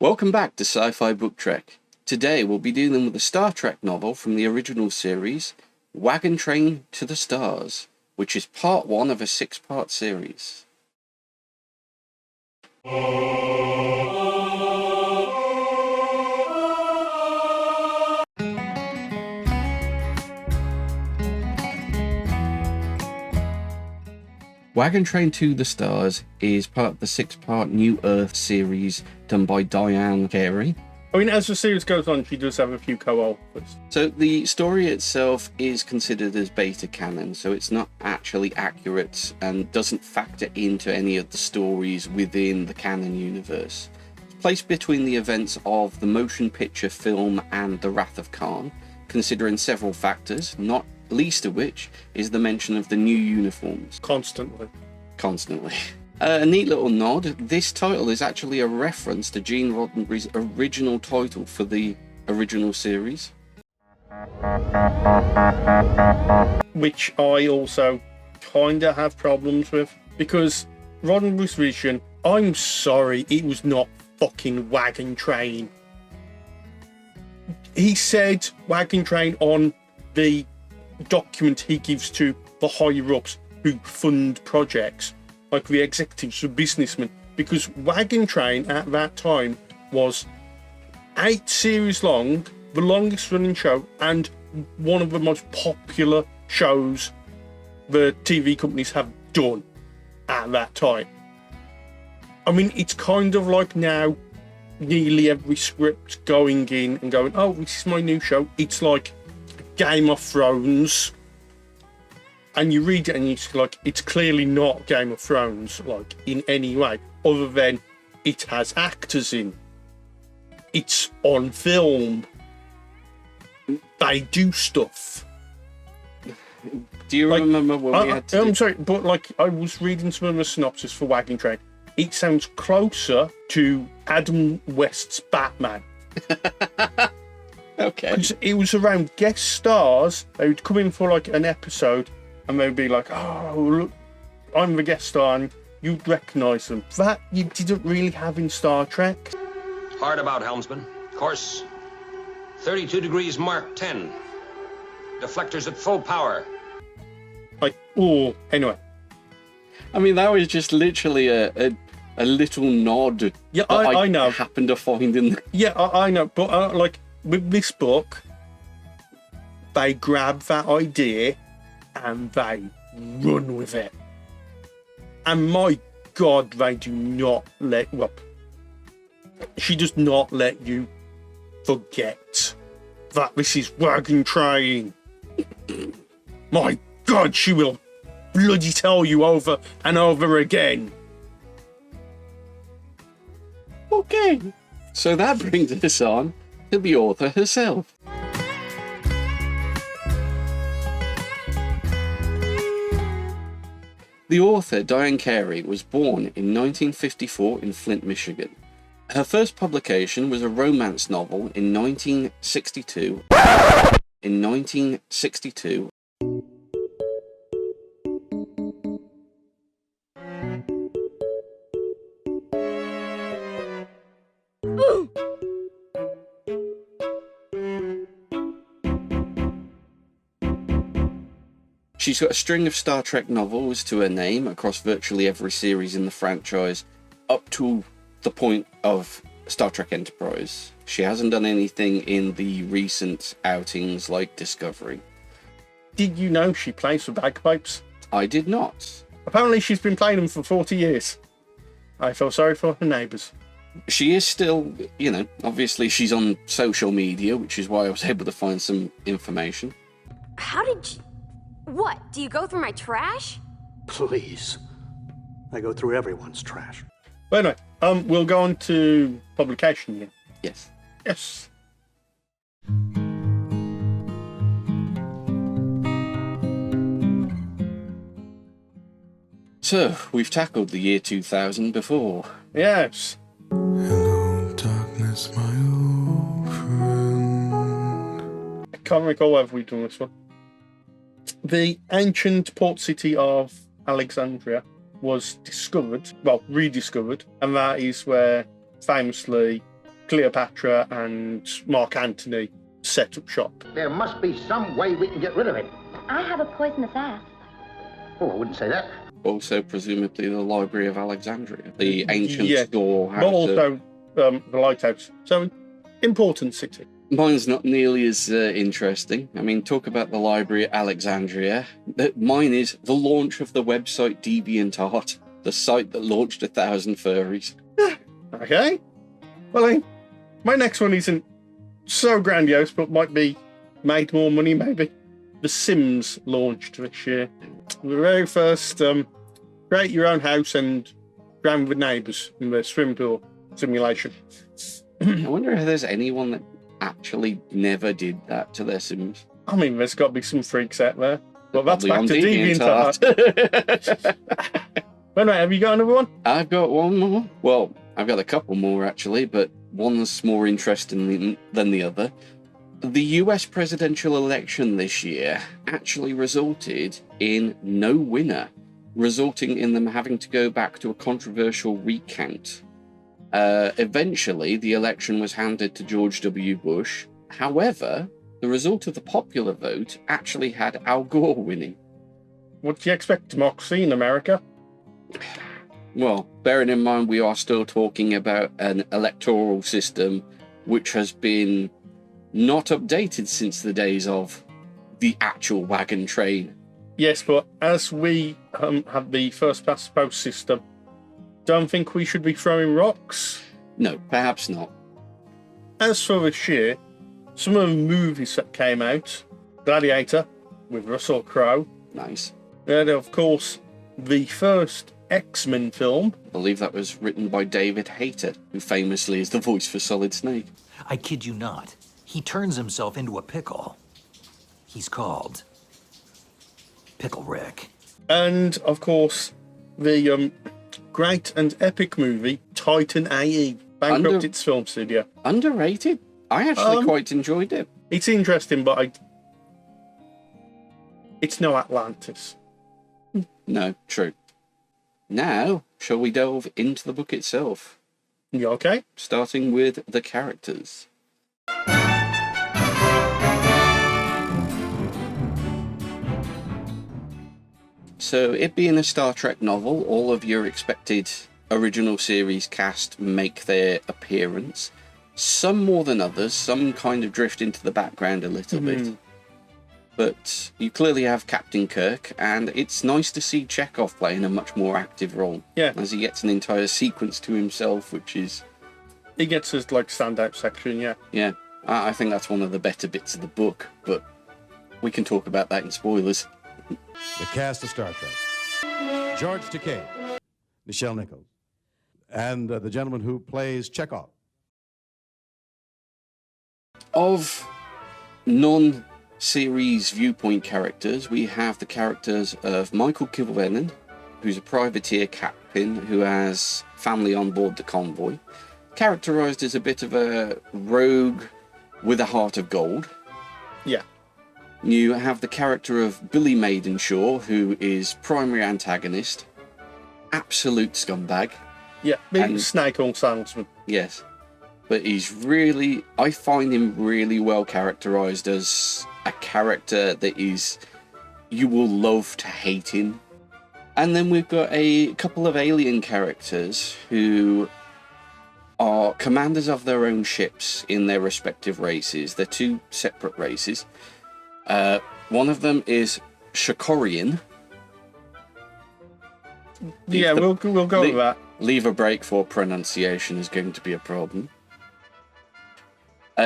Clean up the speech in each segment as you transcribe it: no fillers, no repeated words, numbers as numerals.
Welcome back to Sci-Fi Book Trek. Today we'll be dealing with a Star Trek novel from the original series, Wagon Train to the Stars, which is part one of a 6-part series. Wagon Train to the Stars is part of the 6-part New Earth series done by Diane Carey. I mean, as the series goes on, she does have a few co-authors. So the story itself is considered as beta canon, so it's not actually accurate and doesn't factor into any of the stories within the canon universe. It's placed between the events of the motion picture film and The Wrath of Khan, considering several factors, not least of which is the mention of the new uniforms. Constantly. A neat little nod, this title is actually a reference to Gene Roddenberry's original title for the original series. Which I also kinda have problems with, because Roddenberry's vision, I'm sorry, it was not fucking Wagon Train. He said Wagon Train on the document he gives to the higher-ups who fund projects, like the executives, the businessmen, because Wagon Train at that time was 8 series long, the longest running show, and one of the most popular shows the TV companies have done at that time. I mean, it's kind of like now nearly every script going in and going, oh, this is my new show. It's like Game of Thrones, and you read it and you're like, it's clearly not Game of Thrones, like, in any way, other than it has actors in, it's on film, they do stuff. Do you remember when we had to I'm sorry, but like, I was reading some of the synopsis for Wagon Train. It sounds closer to Adam West's Batman. Okay. Because it was around guest stars. They would come in for like an episode and they'd be like, oh, look, I'm the guest star, and you'd recognise them. That you didn't really have in Star Trek. Hard about, helmsman. Course 32 degrees Mark 10. Deflectors at full power. Like, oh, anyway. I mean, that was just literally a little nod. Yeah, that I know. Happened to find in the... Yeah, I know. But like, with this book, they grab that idea and they run with it. And my God, they do not let... Well, she does not let you forget that this is Wagon Train. My God, she will bloody tell you over and over again. Okay. So that brings us on to the author herself. The author, Diane Carey, was born in 1954 in Flint, Michigan. Her first publication was a romance novel in 1962. She's got a string of Star Trek novels to her name across virtually every series in the franchise, up to the point of Star Trek Enterprise. She hasn't done anything in the recent outings like Discovery. Did you know she plays the bagpipes? I did not. Apparently she's been playing them for 40 years. I feel sorry for her neighbours. She is still, obviously she's on social media, which is why I was able to find some information. How did you... What? Do you go through my trash? Please. I go through everyone's trash. But anyway, we'll go on to publication again. Yes. Yes. So, we've tackled the year 2000 before. Yes. Hello, darkness, my old friend. I can't recall whether we've done this one. The ancient port city of Alexandria was discovered, well, rediscovered, and that is where, famously, Cleopatra and Mark Antony set up shop. There must be some way we can get rid of it. I have a poisonous asp. Oh, I wouldn't say that. Also, presumably, the Library of Alexandria, the ancient Yeah. storehouse. But also the lighthouse. So, important city. Mine's not nearly as interesting. I mean, talk about the Library at Alexandria. Mine is the launch of the website DeviantArt, the site that launched 1,000 furries. Okay. Well, my next one isn't so grandiose, but might be made more money, maybe. The Sims launched this year. The very first create your own house and drown with neighbours in the swimming pool simulation. I wonder if there's anyone that actually never did that to their Sims. I mean, there's got to be some freaks out there. Well, that's Probably back to on DeviantArt. Well, right, have you got another one? I've got one more. Well, I've got a couple more actually, but one's more interesting than the other. The US presidential election this year actually resulted in no winner, resulting in them having to go back to a controversial recount. Eventually, the election was handed to George W. Bush. However, the result of the popular vote actually had Al Gore winning. What do you expect, democracy in America? Well, bearing in mind we are still talking about an electoral system which has been not updated since the days of the actual wagon train. Yes, but as we have the first past the post system, don't think we should be throwing rocks. No, perhaps not. As for this year, some of the movies that came out, Gladiator with Russell Crowe, Nice. and of course the first X-Men film. I believe that was written by David Hayter, who famously is the voice for Solid Snake. I kid you not. He turns himself into a pickle. He's called Pickle Rick. And of course the great and epic movie Titan AE, bankrupt its film studio. Underrated? I actually quite enjoyed it. It's interesting, but it's no Atlantis. No, true. Now, shall we delve into the book itself? You okay? Starting with the characters. So, it being a Star Trek novel, all of your expected original series cast make their appearance. Some more than others, some kind of drift into the background a little bit. But you clearly have Captain Kirk, and it's nice to see Chekhov playing a much more active role. Yeah. As he gets an entire sequence to himself, which is... He gets his standout section, yeah. Yeah, I think that's one of the better bits of the book, but we can talk about that in spoilers. The cast of Star Trek. George Takei, Nichelle Nichols, and the gentleman who plays Chekhov. Of non-series viewpoint characters, we have the characters of Michael Kilvennon, who's a privateer captain who has family on board the convoy, characterized as a bit of a rogue with a heart of gold. Yeah. You have the character of Billy Maidenshaw, who is primary antagonist, absolute scumbag. Yeah, maybe Snake on Salesman. Yes. But I find him really well characterized as a character that you will love to hate him. And then we've got a couple of alien characters who are commanders of their own ships in their respective races. They're two separate races. One of them is Shakorian. Yeah, we'll go with that. Leave a break for pronunciation is going to be a problem.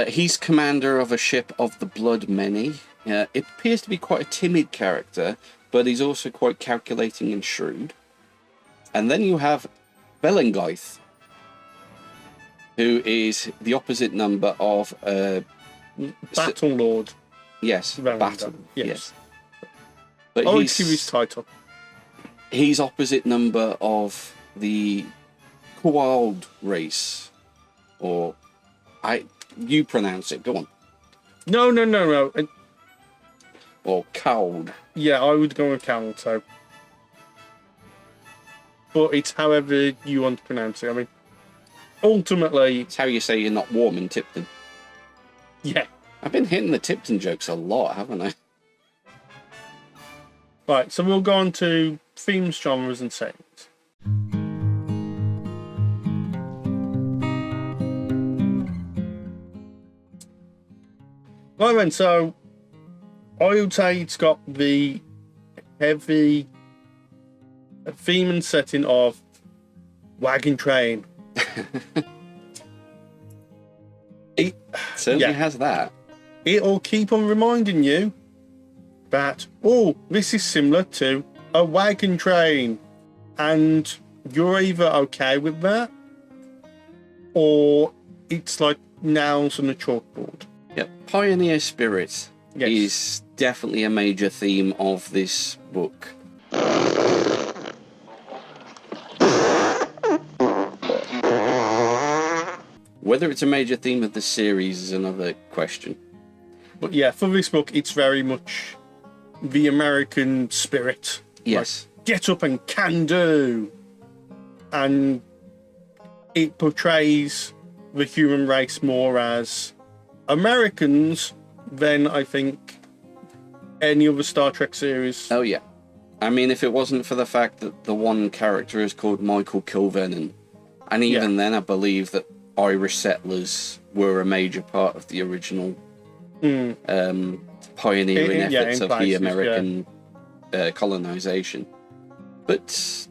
He's commander of a ship of the Blood Many. It appears to be quite a timid character, but he's also quite calculating and shrewd. And then you have Belengeith, who is the opposite number of... Battle Lord. Yes, Battle. Yes. But he's his title. He's opposite number of the Kuald race. Or... You pronounce it, go on. No. Or Cowd. Yeah, I would go with Cowd, so. But it's however you want to pronounce it. I mean, ultimately, It's how you say you're not warm in Tipton. yeah. I've been hitting the Tipton jokes a lot, haven't I? Right, so we'll go on to themes, genres, and settings. Right then, so I would say it's got the heavy theme and setting of Wagon Train. It Certainly has that. It'll keep on reminding you that, oh, this is similar to a wagon train. And you're either okay with that, or it's like nails on a chalkboard. Yep. Pioneer spirit Yes. is definitely a major theme of this book. Whether it's a major theme of the series is another question. But yeah, for this book, it's very much the American spirit. Yes. Like, get up and can do. And it portrays the human race more as Americans than, I think, any other Star Trek series. Oh, yeah. I mean, if it wasn't for the fact that the one character is called Michael Kilvennon, and even then I believe that Irish settlers were a major part of the original pioneering efforts of the American colonization. But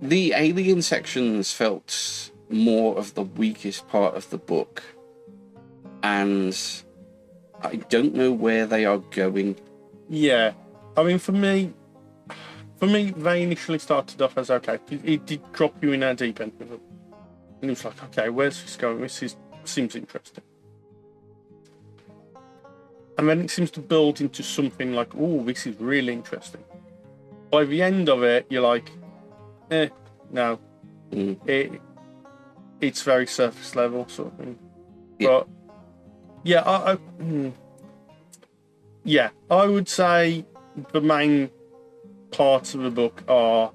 the alien sections felt more of the weakest part of the book, and I don't know where they are going. Yeah, I mean, for me, they initially started off as okay. It did drop you in our deep end with it, and it was like, okay, where's this going? Seems interesting, and then it seems to build into something like, oh, this is really interesting. By the end of it, you're like, no, it's very surface level sort of thing. Yeah. But yeah, I would say the main parts of the book are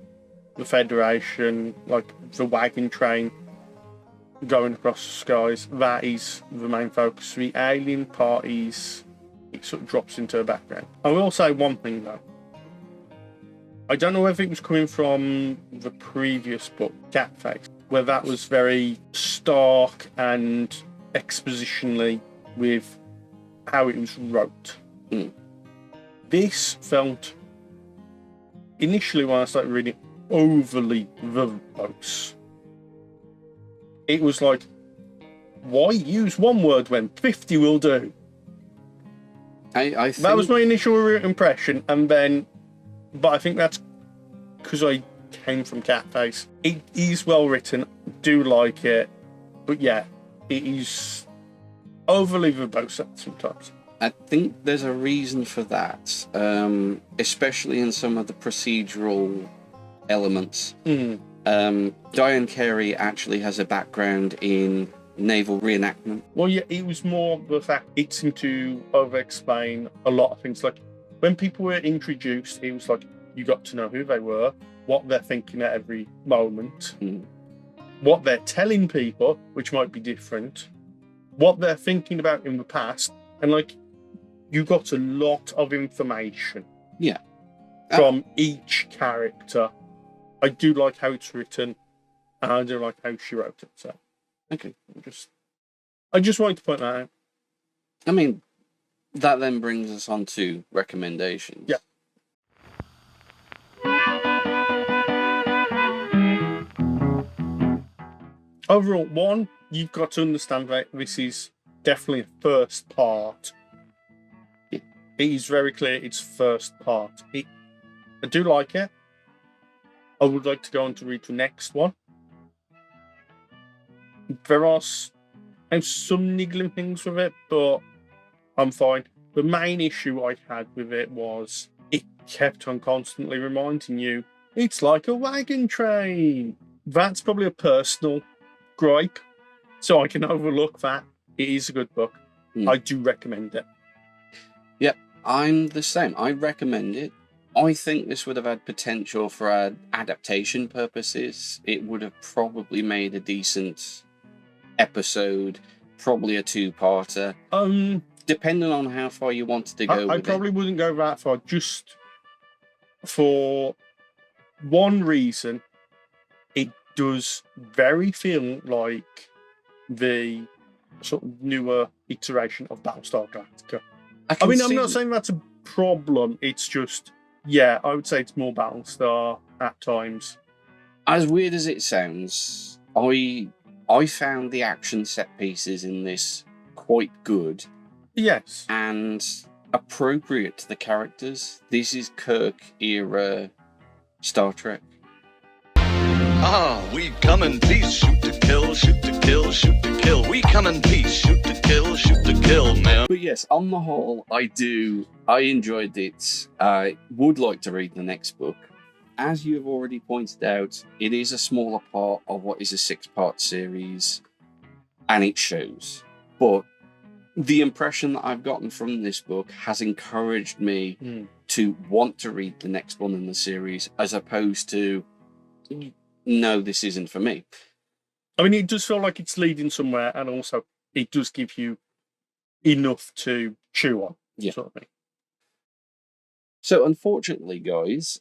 the Federation, like the wagon train going across the skies. That is the main focus. The alien parties, it sort of drops into the background. I will say one thing though. I don't know whether it was coming from the previous book, Catface, where that was very stark and expositionally with how it was wrote. This felt, initially when I started reading, overly verbose. It was like, why use one word when 50 will do? I think That was my initial impression, and then, but I think that's because I came from Catface. It is well written, do like it, but yeah, it is overly verbose sometimes. I think there's a reason for that, especially in some of the procedural elements. Diane Carey actually has a background in naval reenactment. Well, yeah, it was more the fact it seemed to over-explain a lot of things. Like, when people were introduced, it was like, you got to know who they were, what they're thinking at every moment, what they're telling people, which might be different, what they're thinking about in the past, and like, you got a lot of information from each character. I do like how it's written, and I do like how she wrote it. So, okay, I just wanted to point that out. I mean, that then brings us on to recommendations. Yeah. Overall, one, you've got to understand that this is definitely a first part. It is very clear it's first part. I do like it. I would like to go on to read the next one. There are some niggling things with it, but I'm fine. The main issue I had with it was it kept on constantly reminding you, it's like a wagon train. That's probably a personal gripe, so I can overlook that. It is a good book. I do recommend it. Yep, I'm the same. I recommend it. I think this would have had potential for adaptation purposes. It would have probably made a decent episode, probably a two-parter. Depending on how far you wanted to go I with probably it. wouldn't go that far, just for one reason. It does very feel like the sort of newer iteration of Battlestar Galactica. I mean, I'm not saying that's a problem. It's just, yeah, I would say it's more Battlestar at times. As weird as it sounds, I found the action set pieces in this quite good. Yes. And appropriate to the characters. This is Kirk era Star Trek. Ah, we come in peace, shoot to kill, shoot to kill, shoot to kill. We come in peace, shoot to kill, man. But yes, on the whole, I enjoyed it. I would like to read the next book. As you have already pointed out, it is a smaller part of what is a 6-part series, and it shows. But the impression that I've gotten from this book has encouraged me to want to read the next one in the series, as opposed to, no, this isn't for me. I mean, it does feel like it's leading somewhere, and also it does give you enough to chew on, sort of thing. So, unfortunately, guys,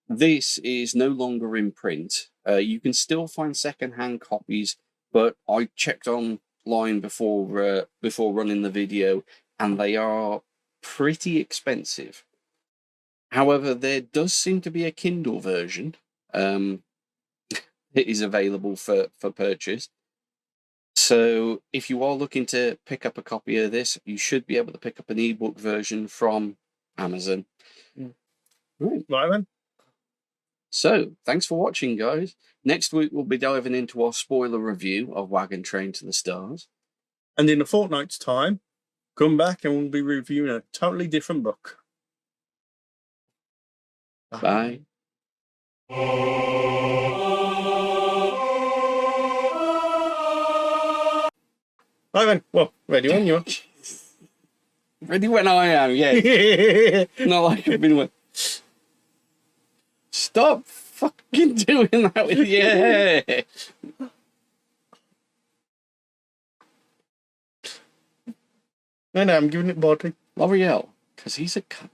this is no longer in print. You can still find second-hand copies, but I checked online before running the video, and they are pretty expensive. However, there does seem to be a Kindle version. It is available for purchase. So if you are looking to pick up a copy of this, you should be able to pick up an ebook version from Amazon. Right then. So thanks for watching, guys. Next week we'll be diving into our spoiler review of Wagon Train to the Stars. And in a fortnight's time, come back and we'll be reviewing a totally different book. Bye. Right then. Well, ready when you are. Ready when I am, yeah. Not like I've been. Stop fucking doing that with your hair. No, I'm giving it body. L'Oreal, because he's a cunt.